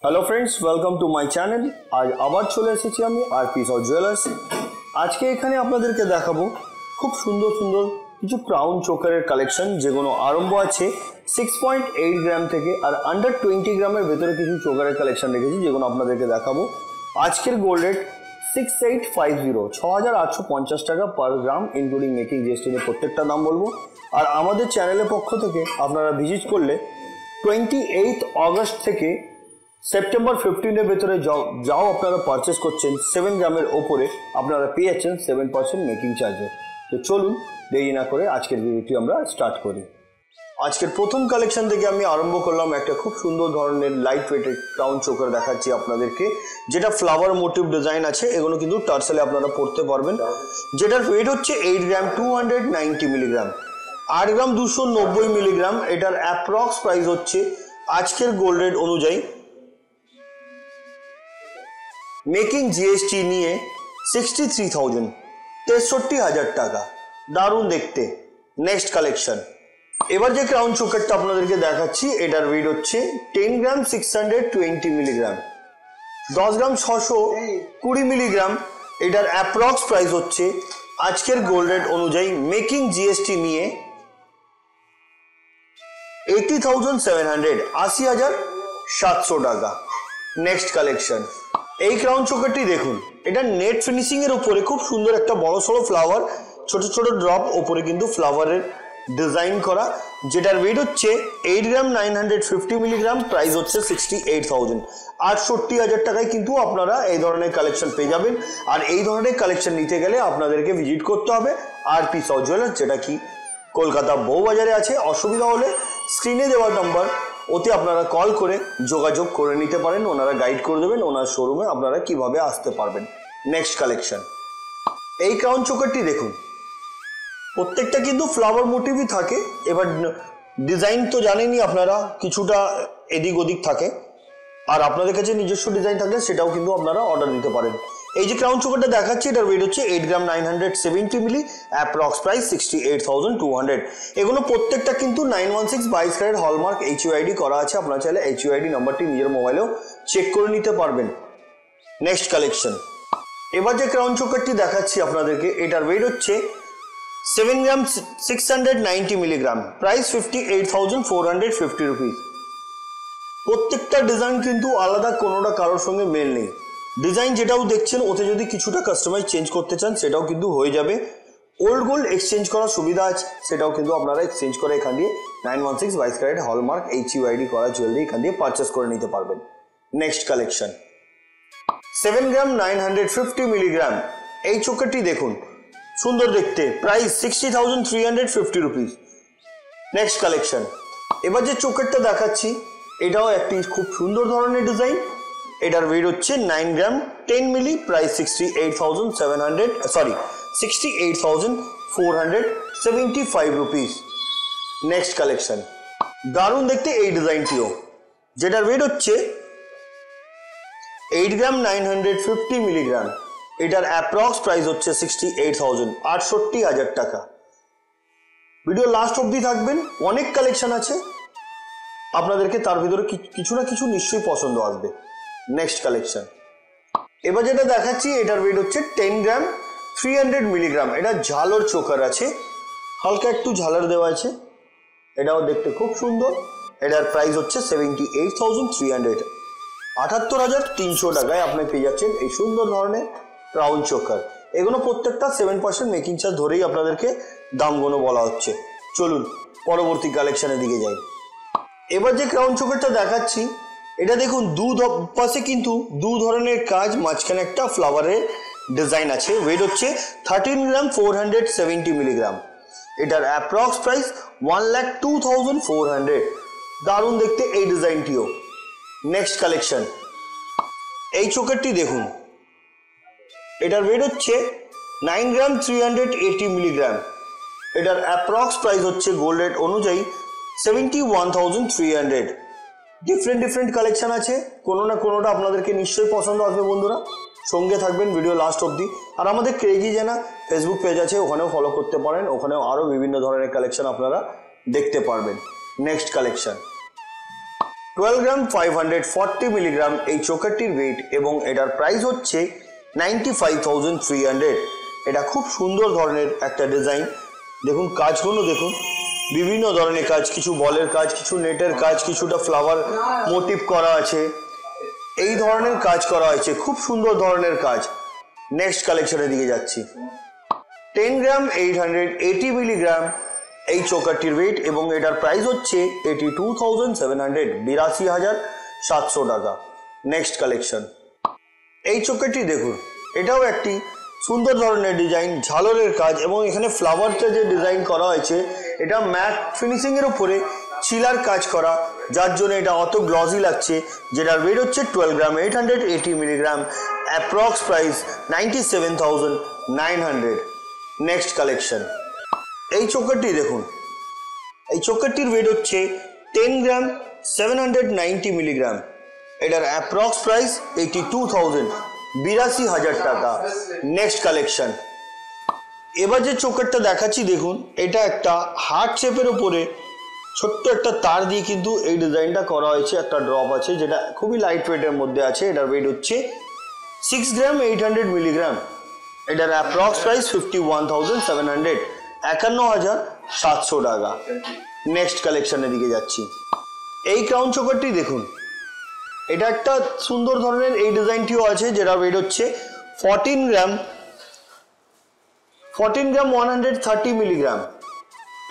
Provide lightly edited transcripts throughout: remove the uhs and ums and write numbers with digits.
Hello friends, welcome to my channel. आज আবার চলে এসেছি আমি আরপিস জুয়েলার্স। আজকে এখানে আপনাদেরকে দেখাবো খুব সুন্দর সুন্দর কিছু ক্রাউন চোকারের কালেকশন, যেগুলো আরম্ভ আছে 6.8 গ্রাম থেকে আর আন্ডার 20 গ্রামের ভেতরে কিছু চোকারের কালেকশন রেখেছি, যেগুলো আপনাদেরকে দেখাবো। আজকের গোল্ড রেট 6850 6850 টাকা পার গ্রাম ইনক্লুডিং মেকিং জিএসটি এর প্রত্যেকটা দাম বলবো। আর আমাদের চ্যানেলের পক্ষ থেকে আপনারা ভিজিট করলে 28 অগস্ট থেকে সেপ্টেম্বর 15 এর ভেতরে যাও আপনারা পারচেস করছেন 7 গ্রামের ওপরে আপনারা পেয়ে যাচ্ছেন 7% মেকিং চার্জে। তো চলুন দেরি না করে আজকের ভিডিওটি আমরা স্টার্ট করি। আজকের প্রথম কালেকশন থেকে আমি আরম্ভ করলাম একটা খুব সুন্দর ধরনের লাইট ওয়েটেড ক্রাউন চোকার দেখাচ্ছি আপনাদেরকে, যেটা ফ্লাওয়ার মোটিভ ডিজাইন আছে। এগুলো কিন্তু টার্সেলে আপনারা পড়তে পারবেন, যেটার ওয়েট হচ্ছে 8 গ্রাম 290 মিলিগ্রাম, 8 গ্রাম 290 মিলিগ্রাম। এটার অ্যাপ্রক্স প্রাইস হচ্ছে আজকের গোল্ড রেট অনুযায়ী মেকিং জিএসটি নিয়ে 63,000 টাকা। দারুণ দেখতে। Next collection. এবার যে ক্রাউন চোকারটা আপনাদেরকে দেখাচ্ছি, এটার ওয়েট হচ্ছে 10 গ্রাম 620 মিলিগ্রাম, 10 গ্রাম 620 মিলিগ্রাম। এটার অ্যাপ্রক্স প্রাইস হচ্ছে আজকের গোল্ড রেট অনুযায়ী মেকিং জিএসটি নিয়ে 80,700 80,700 টাকা। Next collection. এই ক্রাউন চোকারটি দেখুন, এটা নেট ফিনিশিং এর উপরে খুব সুন্দর একটা বড় সড়ো ফ্লাওয়ার, ছোট ছোট ড্রপ, ওপরে কিন্তু ফ্লাওয়ারের ডিজাইন করা, যেটার ওয়েট হচ্ছে 8 গ্রাম 950 মিলিগ্রাম, প্রাইস হচ্ছে 68,000 68,000 টাকায় কিন্তু আপনারা এই ধরনের কালেকশন পেয়ে যাবেন। আর এই ধরনের কালেকশন নিতে গেলে আপনাদেরকে ভিজিট করতে হবে আরপিস জুয়েলার্স, যেটা কি কলকাতা বউবাজারে আছে। অসুবিধা হলে স্ক্রিনে দেওয়া নাম্বার, ওতে আপনারা কল করে যোগাযোগ করে নিতে পারেন, ওনারা গাইড করে দেবেন ওনার শোরুমে আপনারা কিভাবে আসতে পারবেন। Next collection. এই ক্রাউন চোকারটি দেখুন, প্রত্যেকটা কিন্তু ফ্লাওয়ার মোটিভই থাকে। এবার ডিজাইন তো জানেনই আপনারা, কিছুটা এদিক ওদিক থাকে, আর আপনাদের কাছে নিজস্ব ডিজাইন থাকলে সেটাও কিন্তু আপনারা অর্ডার দিতে পারেন। এই যে ক্রাউন চোকারটা দেখাচ্ছি, এটার ওয়েট হচ্ছে 8 গ্রাম 970 মিলি, অ্যাপ্রক্স প্রাইস 68,200। এগুলো প্রত্যেকটা কিন্তু 916 22 ক্যারেট হলমার্ক HUID করা আছে। আপনারা চাইলে HUID নাম্বারটি নিজের মোবাইলেও চেক করে নিতে পারবেন। Next collection. এবার যে ক্রাউন চোকারটি দেখাচ্ছি আপনাদেরকে, এটার ওয়েট হচ্ছে 7 গ্রাম 690 মিলিগ্রাম, প্রাইস 58,450 রুপিস। প্রত্যেকটা ডিজাইন কিন্তু আলাদা, কোনোটা কারোর সঙ্গে মেল নেই। ডিজাইন যেটাও দেখছেন, ওতে যদি কিছুটা কাস্টমাইজ চেঞ্জ করতে চান সেটাও কিন্তু হয়ে যাবে। ওল্ড গোল্ড এক্সচেঞ্জ করার সুবিধা আছে, সেটাও কিন্তু আপনারা এক্সচেঞ্জ করে এখান দিয়ে 916 22 ক্যারেট হলমার্ক HUID করা জুয়েলারি এখান দিয়ে পারচেস করে নিতে পারবেন। Next collection. 7 গ্রাম 950 মিলিগ্রাম। এই চোকারটি দেখুন, সুন্দর দেখতে, প্রাইস 60,350 রুপিস। Next collection. এবার যে চোকারটা দেখাচ্ছি, এটাও একটি খুব সুন্দর ধরনের ডিজাইন। এটার ওয়েট হচ্ছে 9 গ্রাম 10 মিলি, প্রাইস 68,475 রুপিস। Next collection. দারুণ দেখতে এই ডিজাইনটিও, যেটার ওয়েট হচ্ছে 8 গ্রাম 950 মিলিগ্রাম। এটার অ্যাপ্রক্স প্রাইস হচ্ছে 68,000 68,000 টাকা। ভিডিও লাস্ট অবধি থাকবেন, অনেক কালেকশন আছে আপনাদেরকে, তার ভিতরে কিছু না কিছু নিশ্চয়ই পছন্দ আসবে। Next collection. এবার যেটা দেখাচ্ছি, এটার ওয়েট হচ্ছে 10 গ্রাম 300 মিলিগ্রাম। এটা ঝালর চোকার আছে, হালকা একটু ঝালার দেওয়া আছে, এটাও দেখতে খুব সুন্দর। এটার প্রাইস হচ্ছে 78,300 78,300 টাকায় আপনি পেয়ে যাচ্ছেন এই সুন্দর ধরনের ক্রাউন চোকার। এগুলো প্রত্যেকটা 7% মেকিং চার্জ ধরেই আপনাদেরকে দামগুলো বলা হচ্ছে। চলুন পরবর্তী কালেকশনের দিকে যাই। এবার যে ক্রাউন চোকারটা দেখাচ্ছি, এটা দেখুন পাশে কিন্তু দু ধরনের কাজ, মাঝখানে একটা ফ্লাওয়ারের ডিজাইন আছে। ওয়েট হচ্ছে 13 গ্রাম 470 মিলিগ্রাম। এটার অ্যাপ্রক্স প্রাইস 1,02,400। দারুণ দেখতে এই ডিজাইনটিও। Next collection. এই চোকারটি দেখুন, এটার ওয়েট হচ্ছে 9 গ্রাম 380 মিলিগ্রাম। এটার অ্যাপ্রক্স প্রাইস হচ্ছে গোল্ড রেট অনুযায়ী 71,300। ডিফারেন্ট কালেকশন আছে, কোনো না কোনোটা আপনাদেরকে নিশ্চয়ই পছন্দ আসবে। বন্ধুরা সঙ্গে থাকবেন ভিডিও লাস্ট অবধি। আর আমাদের ক্রেজি জেনা ফেসবুক পেজ আছে, ওখানেও ফলো করতে পারেন, ওখানেও আরও বিভিন্ন ধরনের কালেকশন আপনারা দেখতে পারবেন। Next collection. 12 গ্রাম 540 মিলিগ্রাম এই চোকারটির ওয়েট এবং এটার প্রাইস হচ্ছে 95,300। এটা খুব সুন্দর ধরনের একটা ডিজাইন। দেখুন কাজগুলো দেখুন, বিভিন্ন ধরনের কাজ, কিছু বলের কাজ, কিছু নেটের কাজ, কিছুটা ফ্লাওয়ার মোটিভ করা আছে, এই ধরনের কাজ করা হয়েছে, খুব সুন্দর ধরনের কাজ। নেক্সট কালেকশনের দিকে যাচ্ছি। 10 গ্রাম 880 মিলিগ্রাম এই চোকারটির ওয়েট এবং এটার প্রাইস হচ্ছে 82,700, 82,700 টাকা। Next collection. এই চোকারটি দেখুন, এটাও একটি সুন্দর ধরনের ডিজাইন, ঝালরের কাজ এবং এখানে ফ্লাওয়ারটা যে ডিজাইন করা হয়েছে এটা ম্যাট ফিনিশিং এর উপরে চিলার কাজ করা, যার জন্য এটা অত গ্লসি লাগছে। যেটার ওয়েট হচ্ছে 12 গ্রাম 880 milligram, approx price 97,900। Next collection. এই চোকারটি দেখুন, এই চোকারটির ওয়েট হচ্ছে 10 গ্রাম 790 মিলিগ্রাম, এটার অ্যাপ্রক্স প্রাইস 82,000, 82,000 টাকা। Next collection. এবার যে চোকারটা দেখাচ্ছি দেখুন, এটা একটা হার্ট শেপের উপরে ছোট্ট একটা তার দিয়ে কিন্তু এই ডিজাইনটা করা হয়েছে, একটা ড্রপ আছে যেটা খুবই লাইট ওয়েটের মধ্যে আছে। এটার ওয়েট হচ্ছে 6 গ্রাম 800 মিলিগ্রাম, এটার অ্যাপ্রক্স প্রাইস 51,700, 51,700 টাকা। নেক্সট কালেকশনের দিকে যাচ্ছি। এই ক্রাউন চোকারটি দেখুন, এটা একটা সুন্দর ধরনের এই ডিজাইনটিও আছে, যেটা ওয়েট হচ্ছে 14 গ্রাম 130 মিলিগ্রাম,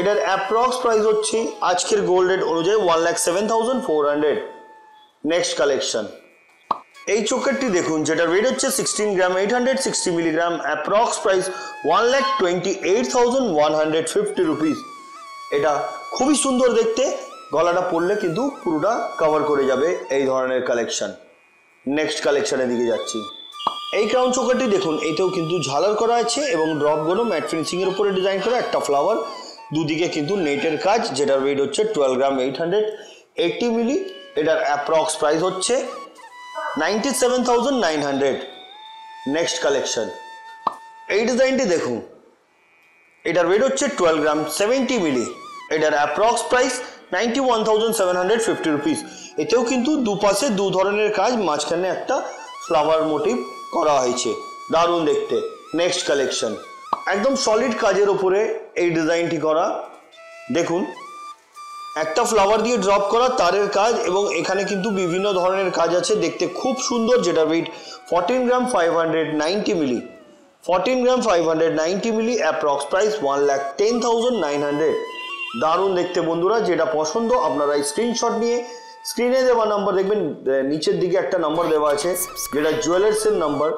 এটার অ্যাপ্রক্স প্রাইস হচ্ছে আজকের গোল্ড রেট অনুযায়ী 1,07,400। Next collection. এই চোকারটি দেখুন, যেটার ওয়েট হচ্ছে 16 গ্রাম 860 মিলিগ্রাম, অ্যাপ্রক্স প্রাইস 1,28,150 রুপিস। এটা খুবই সুন্দর দেখতে, গলাটা পরলে কিন্তু পুরোটা কভার করে যাবে এই ধরনের কালেকশন। নেক্সট কালেকশনের দিকে যাচ্ছি। এই ক্রাউন চোকারটি দেখুন, এতেও কিন্তু ঝালার করা আছে এবং ড্রপগুলো ম্যাট ফিনিশিং এর উপরে ডিজাইন করা, একটা ফ্লাওয়ার, দুদিকে কিন্তু নেটের কাজ, যেটার ওয়েট হচ্ছে 12 গ্রাম 880 মিলি, এটার অ্যাপ্রক্স প্রাইস হচ্ছে 97,900। Next collection. এই ডিজাইনটি দেখুন, এটার ওয়েট হচ্ছে 12 গ্রাম 70 মিলি, এটার অ্যাপ্রক্স প্রাইস 91,750 রুপিস। এতেও কিন্তু দুপাশে দু ধরনের কাজ, মাঝখানে একটা ফ্লাওয়ার মোটিভ করা হয়েছে, দারুণ দেখতে। Next collection. একদম সলিড কাজের উপরে এই ডিজাইনটি করা, দেখুন একটা ফ্লাওয়ার দিয়ে ড্রপ করা তারের কাজ এবং এখানে কিন্তু বিভিন্ন ধরনের কাজ আছে, দেখতে খুব সুন্দর। যেটা ওয়েট 14 গ্রাম 590 মিলি, 14 গ্রাম 590 মিলি, অ্যাপ্রক্স প্রাইস 1,10,900। দারুণ দেখতে বন্ধুরা, যেটা পছন্দ আপনারা স্ক্রিনশট নিয়ে স্ক্রিনে দেওয়া নাম্বার দেখবেন, নিচের দিকে একটা নাম্বার দেওয়া আছে যেটা জুয়েলার্সের নাম্বার,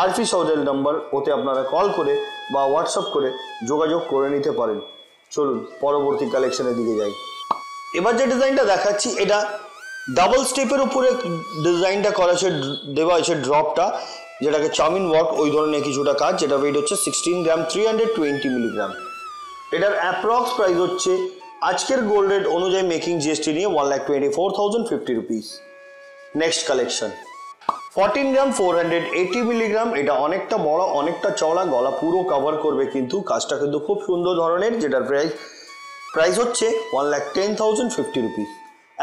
আরফি সৌদের নাম্বার, ওতে আপনারা কল করে বা হোয়াটসঅ্যাপ করে যোগাযোগ করে নিতে পারেন। চলুন পরবর্তী কালেকশনের দিকে যাই। এবার যে ডিজাইনটা দেখাচ্ছি, এটা ডাবল স্টেপের উপরে ডিজাইনটা করা আছে, দেওয়া আছে ড্রপটা, যেটাকে চাউমিন ওয়ার্ক ওই ধরনের কিছুটা কাজ, যেটা ওয়েট হচ্ছে 16 গ্রাম 320 মিলিগ্রাম, এটার অ্যাপ্রক্স প্রাইস হচ্ছে আজকের গোল্ড রেট অনুযায়ী মেকিং জিএসটি নিয়ে 1,24,050 রুপিস। Next collection. 14 গ্রাম 480 মিলিগ্রাম, এটা অনেকটা বড়, অনেকটা চওড়া, গলা পুরো কভার করবে কিন্তু কাজটা কিন্তু খুব সুন্দর ধরনের, যেটার প্রাইস হচ্ছে 1,10,050 রুপিস,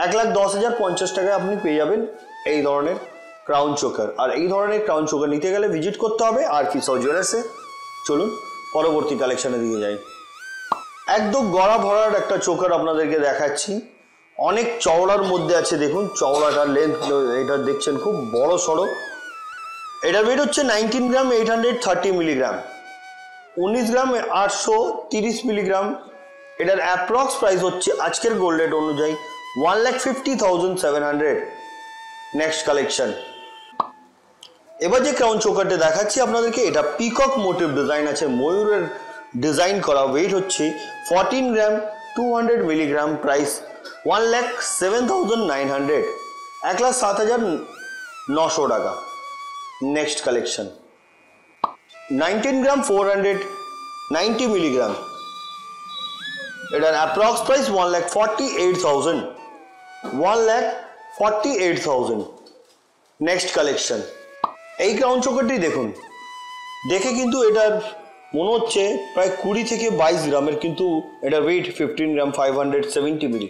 1,10,050 টাকায় আপনি পেয়ে যাবেন এই ধরনের ক্রাউন চোকার। আর এই ধরনের ক্রাউন চোকার নিতে গেলে ভিজিট করতে হবে আরফি সৌ জুয়েলার্সে। চলুন পরবর্তী কালেকশনের দিকে যাই। একদম গড়া ভরার একটা চোকার আপনাদেরকে দেখাচ্ছি, অনেক চওড়ার মধ্যে আছে, দেখুন চওড়াটার লেন্থ, এটা দেখছেন খুব বড় সড়ো। এটার ওয়েট হচ্ছে 19 গ্রাম 830 মিলিগ্রাম, 19 গ্রাম 830 মিলিগ্রাম, এটার অ্যাপ্রক্স প্রাইস হচ্ছে আজকের গোল্ড রেট অনুযায়ী 1,50,700। Next collection. এবার যে ক্রাউন চোকারটা দেখাচ্ছি আপনাদেরকে, এটা পিকক মোটিভ ডিজাইন আছে, ময়ূরের ডিজাইন করা, ওয়েট হচ্ছে 14 গ্রাম 200 মিলিগ্রাম, প্রাইস 1,07,900, 1,07,900 টাকা। Next collection. 19 গ্রাম 490 মিলিগ্রাম, এটার অ্যাপ্রক্স প্রাইস 1,48,000, 1,48,000। Next collection. এই ক্রাউন চোকারটি দেখুন, দেখে কিন্তু এটার মনে হচ্ছে প্রায় 20 থেকে 22 গ্রামের, কিন্তু এটার ওয়েট 15 গ্রাম 570 মিলি,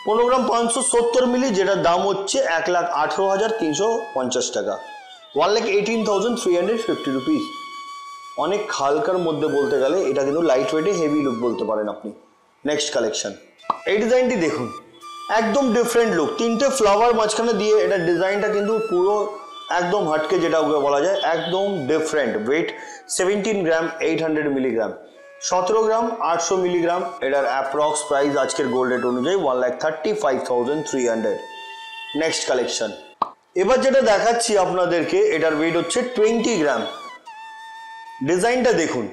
15 গ্রাম 570 মিলি, যেটার দাম হচ্ছে 1,18,350 টাকা, 1,18,350 রুপিস। অনেক হালকার মধ্যে বলতে গেলে এটা কিন্তু লাইট ওয়েটে হেভি লুক বলতে পারেন আপনি। নেক্সট কালেকশন, এই ডিজাইনটি দেখুন, একদম ডিফারেন্ট লুক, তিনটে ফ্লাওয়ার মাঝখানে দিয়ে এটা ডিজাইনটা কিন্তু পুরো একদম হাটকে, যেটা ওকে বলা যায় একদম ডিফারেন্ট। ওয়েট 17 গ্রাম 800 মিলিগ্রাম, 17 গ্রাম 800 মিলিগ্রাম। এটার অ্যাপ্রক্স প্রাইস আজকের গোল্ড রেট অনুযায়ী 1,35,300। নেক্সট কালেকশন, এবার যেটা দেখাচ্ছি আপনাদেরকে, এটার ওয়েট হচ্ছে 20 গ্রাম। ডিজাইনটা দেখুন,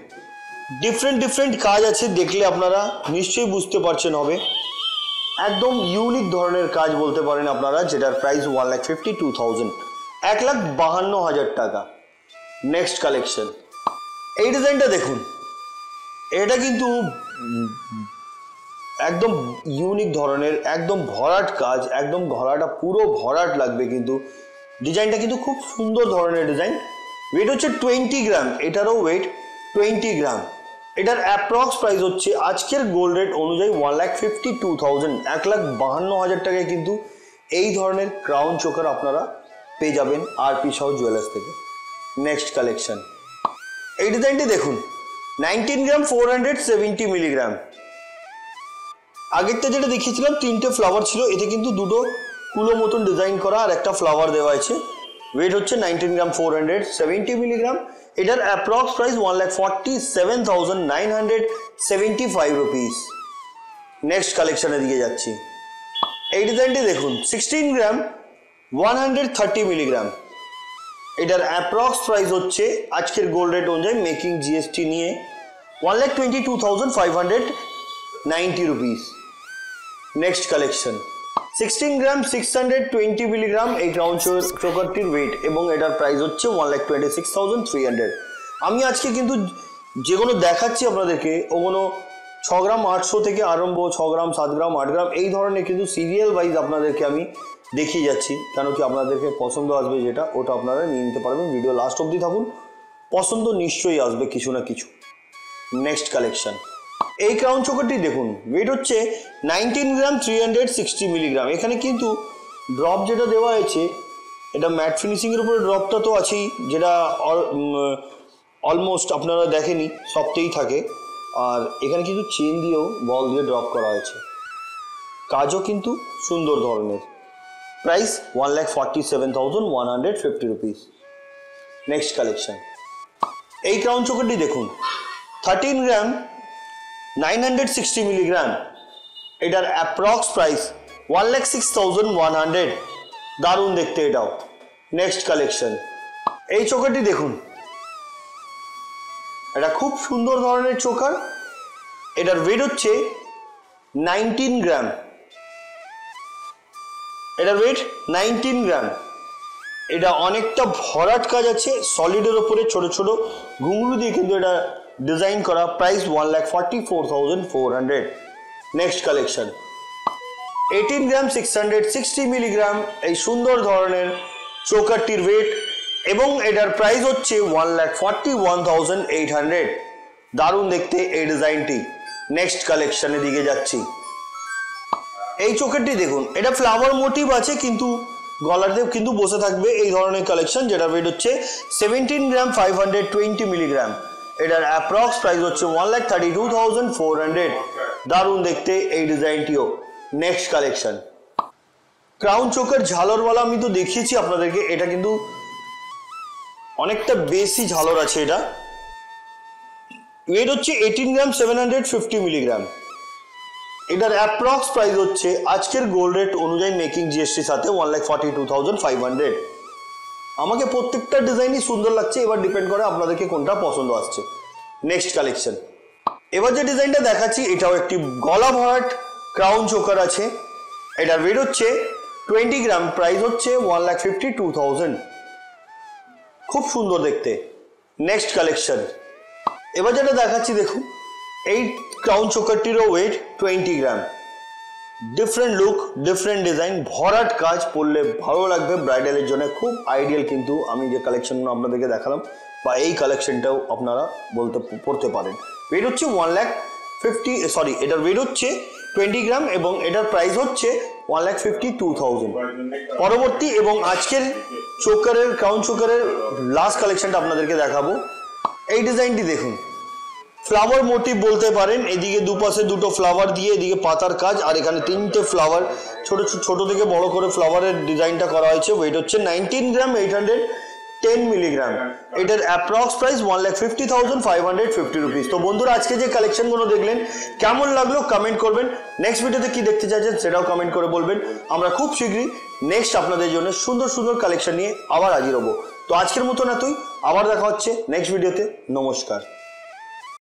ডিফারেন্ট কাজ আছে, দেখলে আপনারা নিশ্চয়ই বুঝতে পারছেন হবে। একদম ইউনিক ধরনের কাজ বলতে পারেন আপনারা, যেটার প্রাইস 1,52,000, 1,52,000 টাকা। নেক্সট কালেকশন, এই ডিজাইনটা দেখুন, এটা কিন্তু একদম ইউনিক ধরনের, একদম ভরাট কাজ, একদম গলাটা পুরো ভরাট লাগবে, কিন্তু ডিজাইনটা কিন্তু খুব সুন্দর ধরনের ডিজাইন। ওয়েট হচ্ছে 20 গ্রাম, এটারও ওয়েট 20 গ্রাম। এটার অ্যাপ্রক্স প্রাইস হচ্ছে আজকের গোল্ড রেট অনুযায়ী 1,52,000, 1,52,000 টাকায় কিন্তু এই ধরনের ক্রাউন চোকার আপনারা পেয়ে যাবেন আরপি সাউ জুয়েলার্স থেকে। নেক্সট কালেকশন, এই ডিজাইনটি দেখুন, 19 গ্রাম 470 মিলিগ্রাম। আগেরটা যেটা দেখিয়েছিলাম তিনটে ফ্লাওয়ার ছিল, এতে কিন্তু দুটো কুলো মতন ডিজাইন করা আর একটা ফ্লাওয়ার দেওয়া আছে। ওয়েট হচ্ছে 19 গ্রাম 470 মিলিগ্রাম। এটার অ্যাপ্রক্স প্রাইস 1,47,975 রুপিস। নেক্সট কালেকশনের দিকে যাচ্ছি, এই ডিজাইনটি দেখুন, 16 গ্রাম 130 মিলিগ্রাম। এটার অ্যাপ্রক্স প্রাইস হচ্ছে আজকের গোল্ড রেট অনুযায়ী মেকিং জিএসটি নিয়ে 1,22,590 রুপিস। নেক্সট কালেকশন, 16 গ্রাম 620 মিলিগ্রাম এই ক্রাউন চোকারটির ওয়েট, এবং এটার প্রাইস হচ্ছে 1,26,300। আমি আজকে কিন্তু যেগুলো দেখাচ্ছি আপনাদেরকে ওগুলো 6 গ্রাম 800 থেকে আরম্ভ, 6 গ্রাম 7 গ্রাম 8 গ্রাম এই ধরনের কিন্তু সিরিয়াল ওয়াইজ আপনাদেরকে আমি দেখিয়ে যাচ্ছি, কেন কি আপনাদেরকে পছন্দ আসবে যেটা ওটা আপনারা নিয়ে নিতে পারবেন। ভিডিও লাস্ট অবধি থাকুন, পছন্দ নিশ্চয়ই আসবে কিছু না কিছু। নেক্সট কালেকশন, এই ক্রাউন চোকারটি দেখুন, ওয়েট হচ্ছে 19 গ্রাম 360 মিলিগ্রাম। এখানে কিন্তু ড্রপ যেটা দেওয়া হয়েছে, এটা ম্যাট ফিনিশিংয়ের উপরে ড্রপটা তো আছেই, যেটা অলমোস্ট আপনারা দেখেনি সবতেই থাকে। আর এখানে কিন্তু চেন দিয়েও বল দিয়ে ড্রপ করা হয়েছে, কাজও কিন্তু সুন্দর ধরনের। Price 1,47,150 rupees. নেক্সট কালেকশন, এই ক্রাউন চোকারটি দেখুন, 13 গ্রাম 960 মিলিগ্রাম। এটার অ্যাপ্রক্স প্রাইস 1,06,100। দারুণ দেখতে এটাও। নেক্সট কালেকশন, এই চোকারটি দেখুন, এটা খুব সুন্দর ধরনের চোকার। এটার ওয়েট হচ্ছে 19 গ্রাম। এটার ওয়েট 19 গ্রাম। এটা অনেকটা ভরাট কাজ আছে, সলিডের ওপরে ছোট ছোট ঘুঙরু দিয়ে কিন্তু এটা ডিজাইন করা। প্রাইস 1,44,400। নেক্সট কালেকশন, 18 গ্রাম 660 মিলিগ্রাম এই সুন্দর ধরনের চোকারটির ওয়েট, এবং এটার প্রাইস হচ্ছে 1,41,800। দারুণ দেখতে এই ডিজাইনটি। নেক্সট কালেকশনের দিকে যাচ্ছি, এই চোকারটি দেখুন, এটা ফ্লাওয়ার মোটিভ আছে কিন্তু গলাতে কিন্তু বসে থাকবে এই ধরনের কালেকশন, যেটা ওয়েট হচ্ছে 17 গ্রাম 520 মিলিগ্রাম। এটার অ্যাপ্রক্স প্রাইস হচ্ছে 1,32,400। দারুণ দেখতে এই ডিজাইনটিও। নেক্সট কালেকশন, ক্রাউন চোকার ঝালরওয়ালা আমি তো দেখিয়েছি আপনাদেরকে, এটা কিন্তু অনেকটা বেশি ঝালর আছে। এটা ওয়েট হচ্ছে 18 গ্রাম 750 মিলিগ্রাম। এটার অ্যাপ্রক্স প্রাইস হচ্ছে আজকের গোল্ড রেট অনুযায়ী মেকিং জিএসটির সাথে 1,42,500। আমাকে প্রত্যেকটা ডিজাইনই সুন্দর লাগছে, এবার ডিপেন্ড করে আপনাদেরকে কোনটা পছন্দ আসছে। নেক্সট কালেকশন, এবার যে ডিজাইনটা দেখাচ্ছি এটাও একটি গলা ভরাট ক্রাউন চোকার আছে। এটার ওয়েট হচ্ছে 20 গ্রাম, প্রাইস হচ্ছে 1,52,000। খুব সুন্দর দেখতে। নেক্সট কালেকশন, এবার যেটা দেখাচ্ছি দেখুন, এই ক্রাউন চোকারটিরও ওয়েট 20 গ্রাম। ডিফারেন্ট লুক, ডিফারেন্ট ডিজাইন, ভরাট কাজ, পরলে ভালো লাগবে ব্রাইডালের জন্য খুব আইডিয়াল। কিন্তু আমি যে কালেকশনগুলো আপনাদেরকে দেখালাম বা এই কালেকশনটাও আপনারা পড়তে পারেন। ওয়েট হচ্ছে 1,50, এটার ওয়েট হচ্ছে 20 গ্রাম এবং এটার প্রাইস হচ্ছে 1,52,000। পরবর্তী এবং আজকের চোকারের ক্রাউন চোকারের লাস্ট কালেকশনটা আপনাদেরকে দেখাবো। এই ডিজাইনটি দেখুন, ফ্লাওয়ার মোটিভ বলতে পারেন। এদিকে দুপাশে দুটো ফ্লাওয়ার দিয়ে, এদিকে পাতার কাজ, আর এখানে 3টে ফ্লাওয়ার ছোট থেকে বড় করে ফ্লাওয়ারের ডিজাইনটা করা হয়েছে। ওয়েট হচ্ছে 19 গ্রাম 810 মিলিগ্রাম। এটার অ্যাপ্রক্স প্রাইস 1,50,550 রুপিস। তো বন্ধুরা, আজকে যে কালেকশনগুলো দেখলেন কেমন লাগলো কমেন্ট করবেন। নেক্সট ভিডিওতে কি দেখতে চাইছেন সেটাও কমেন্ট করে বলবেন। আমরা খুব শীঘ্রই নেক্সট আপনাদের জন্য সুন্দর সুন্দর কালেকশন নিয়ে আবার হাজির হবো। তো আজকের মতন এতই, আবার দেখা হচ্ছে নেক্সট ভিডিওতে। নমস্কার।